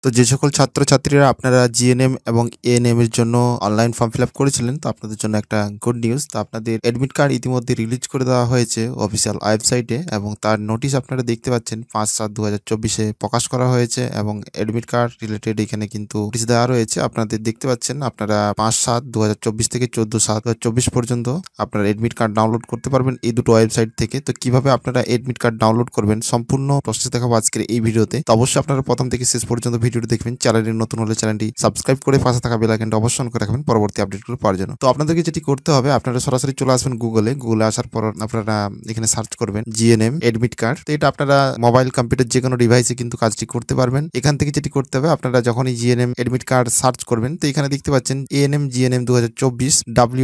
তো যে সকল ছাত্রছাত্রীরা আপনারা জিএনএম এবং এএনএম এর জন্য অনলাইন ফর্ম ফিল আপ করেছিলেন, তো আপনাদের জন্য একটা গুড নিউজ। তো আপনাদের অ্যাডমিট কার্ড ইতিমধ্যে রিলিজ করে দেওয়া হয়েছে অফিসিয়াল ওয়েবসাইটে, এবং তার নোটিশ আপনারা দেখতে পাচ্ছেন 5/7/2024 প্রকাশ করা হয়েছে, এবং অ্যাডমিট কার্ড রিলেটেড এখানে কিন্তু নোটিশ দেওয়া রয়েছে। আপনাদের দেখতে পাচ্ছেন আপনারা 5/7/2024 থেকে 14/7/2024 পর্যন্ত আপনারা অ্যাডমিট কার্ড ডাউনলোড করতে পারবেন এই দুটো ওয়েবসাইট থেকে। তো কিভাবে আপনারা অ্যাডমিট কার্ড ডাউনলোড করবেন সম্পূর্ণ প্রসেস দেখাবো আজকের এই ভিডিওতে। তো অবশ্যই আপনারা প্রথম থেকে শেষ পর্যন্ত ভিডিওটি দেখবেন। চ্যানেলে নতুন হলে চ্যানেলটি সাবস্ক্রাইব করে পাশে থাকা বেল আইকনটি অবশ্যই অন করে রাখবেন পরবর্তী আপডেটগুলো পাওয়ার জন্য। তো আপনাদেরকে যেটি করতে হবে, আপনারা সরাসরি চলে আসবেন গুগলে আসার পর আপনারা এখানে সার্চ করবেন জিএনএম অ্যাডমিট কার্ড। তো এটা আপনারা মোবাইল কম্পিউটার যে কোনো ডিভাইসে কিন্তু কাজটি করতে পারবেন। এখান থেকে যেটি করতে হবে, আপনারা যখনই জিএনএম অ্যাডমিট কার্ড সার্চ করবেন, তো এখানে দেখতে পাচ্ছেন এএনএম জিএনএম 2024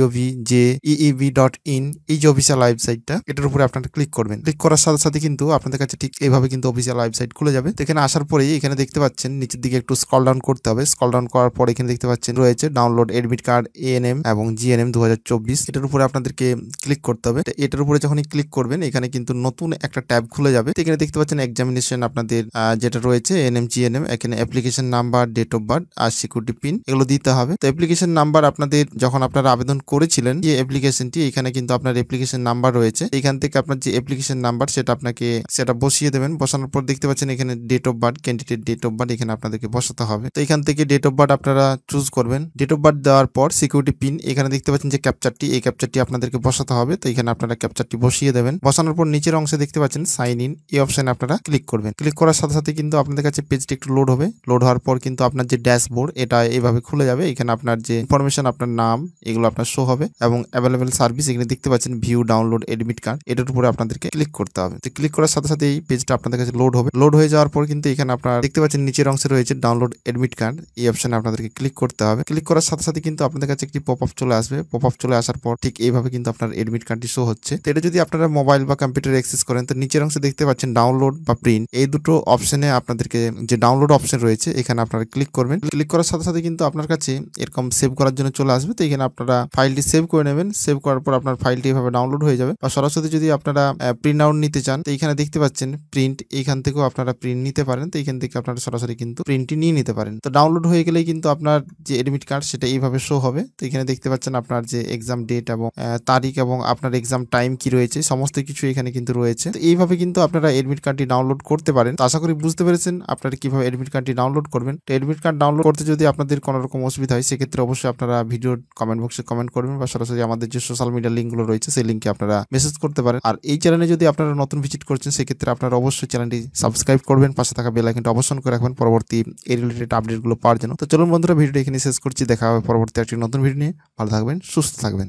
wvjeev.in এই যে অফিসিয়াল ওয়েবসাইটটা, এটার উপরে আপনারা ক্লিক করবেন। ক্লিক করার সাথে সাথে কিন্তু আপনাদের কাছে ঠিক এইভাবে কিন্তু অফিসিয়াল ওয়েবসাইট খুলে যাবে। তো এখানে আসার পরেই এখানে দেখতে পাচ্ছেন নিচের দিকে একটু স্ক্রল ডাউন করতে হবে। স্ক্রল ডাউন করার পর এখানে দেখতে পাচ্ছেন রয়েছে ডাউনলোড অ্যাডমিট কার্ড এএনএম এবং জিএনএম 2024। এটার উপরে আপনাদেরকে ক্লিক করতে হবে। এটার উপরে যখনই ক্লিক করবেন, এখানে কিন্তু নতুন একটা ট্যাব খুলে যাবে। এখানে দেখতে পাচ্ছেন এক্সামিনেশন আপনাদের যেটা রয়েছে এএনএম জিএনএম, এখানে application number, date of birth আর সিকিউরিটি পিন এগুলো দিতে হবে। তো অ্যাপ্লিকেশন নাম্বার আপনাদের যখন আপনারা আবেদন করেছিলেন যে অ্যাপ্লিকেশনটি, এখানে কিন্তু আপনার অ্যাপ্লিকেশন নাম্বার রয়েছে। এখান থেকে আপনার যে অ্যাপ্লিকেশন নাম্বার সেটা বসিয়ে দেবেন। বসানোর পর দেখতে পাচ্ছেন এখানে date of birth, candidate date of birth এখানে আপনাদেরকে বসাতে হবে। তো এখান থেকে ডেট অফ বার্থ আপনারা চুজ করবেন। ডেট অফ বার্থ দেওয়ার পর সিকিউরিটি পিন, এখানে দেখতে পাচ্ছেন যে ক্যাপচারটি, এই ক্যাপচারটি আপনাদেরকে বসাতে হবে। তো এখানে আপনারা ক্যাপচারটি বসিয়ে দেবেন। বসানোর পর নিচের অংশে দেখতে পাচ্ছেন সাইন ইন, এই অপশনে আপনারা ক্লিক করবেন। ক্লিক করার সাথে সাথে কিন্তু আপনাদের কাছে পেজটি একটু লোড হবে। লোড হওয়ার পর কিন্তু আপনার যে ড্যাশবোর্ড এটা এইভাবে খুলে যাবে। এখানে আপনার যে ইনফরমেশন, আপনার নাম এগুলো আপনার শো হবে, এবং অ্যাভেলেবেল সার্ভিস এখানে দেখতে পাচ্ছেন ভিউ ডাউনলোড অ্যাডমিট কার্ড, এটার উপরে আপনাদেরকে ক্লিক করতে হবে। তো ক্লিক করার সাথে সাথে এই পেজটা আপনাদের কাছে লোড হবে। লোড হয়ে যাওয়ার পর কিন্তু এখানে আপনারা দেখতে পাচ্ছেন নিচের অংশে রয়েছে ডাউনলোড অ্যাডমিট কার্ড, এই অপশনে আপনাদেরকে ক্লিক করতে হবে। ক্লিক করার সাথে সাথে কিন্তু আপনাদের কাছে একটি পপ আপ চলে আসবে। পপ আপ চলে আসার পর ঠিক এইভাবে কিন্তু আপনার অ্যাডমিট কার্ডটি শো হচ্ছে। তো এটা যদি আপনারা মোবাইল বা কম্পিউটার অ্যাক্সেস করেন, তো নিচের অংশে দেখতে পাচ্ছেন ডাউনলোড বা প্রিন্ট, এই দুটো অপশনে আপনাদেরকে যে ডাউনলোড অপশন রয়েছে এখানে আপনারা ক্লিক করবেন। ক্লিক করার সাথে সাথে কিন্তু আপনার কাছে এরকম সেভ করার জন্য চলে আসবে। তো এখানে আপনারা ফাইলটি সেভ করে নেবেন। সেভ করার পর আপনার ফাইলটি এভাবে ডাউনলোড হয়ে যাবে। বা সরাসরি যদি আপনারা প্রিন্ট আউট নিতে চান, তো এখানে দেখতে পাচ্ছেন প্রিন্ট, এইখান থেকেও আপনারা প্রিন্ট নিতে পারেন। তো এখান থেকে আপনারা সরাসরি কিন্তু প্রিন্টটি নিয়ে নিতে পারেন। তো ডাউনলোড হয়ে গেলেই কিন্তু আপনার যে অ্যাডমিট কার্ড সেটা এইভাবে শো হবে। তো এখানে দেখতে পাচ্ছেন আপনার যে এক্সাম ডেট এবং তারিখ এবং আপনার এক্সাম টাইম কি রয়েছে সমস্ত কিছু এখানে কিন্তু রয়েছে। তো এইভাবে কিন্তু আপনারা অ্যাডমিট কার্ডটি ডাউনলোড করতে পারেন। তো আশা করি বুঝতে পেরেছেন আপনারা কিভাবে অ্যাডমিট কার্ডটি ডাউনলোড করবেন। তো অ্যাডমিট কার্ড ডাউনলোড করতে যদি আপনাদের কোনো রকম অসুবিধা হয়, সেক্ষেত্রে অবশ্যই আপনারা ভিডিওর কমেন্ট বক্সে কমেন্ট করবেন, বা সরাসরি আমাদের যে সোশ্যাল মিডিয়া লিঙ্কগুলো রয়েছে সেই লিঙ্কে আপনারা মেসেজ করতে পারেন। আর এই চ্যানেলে যদি আপনারা নতুন ভিজিট করছেন, সেক্ষেত্রে আপনারা অবশ্যই চ্যানেলটি সাবস্ক্রাইব করবেন, পাশে থাকা বেল আইকনটি অবশ্যই করে রাখবেন পরবর্তী এই রিলেটেড আপডেটগুলো পাওয়ার জন্য। তো চলুন বন্ধুরা, ভিডিওটি এখানে শেষ করছি। দেখা হবে পরবর্তী একটি নতুন ভিডিও নিয়ে। ভালো থাকবেন, সুস্থ থাকবেন।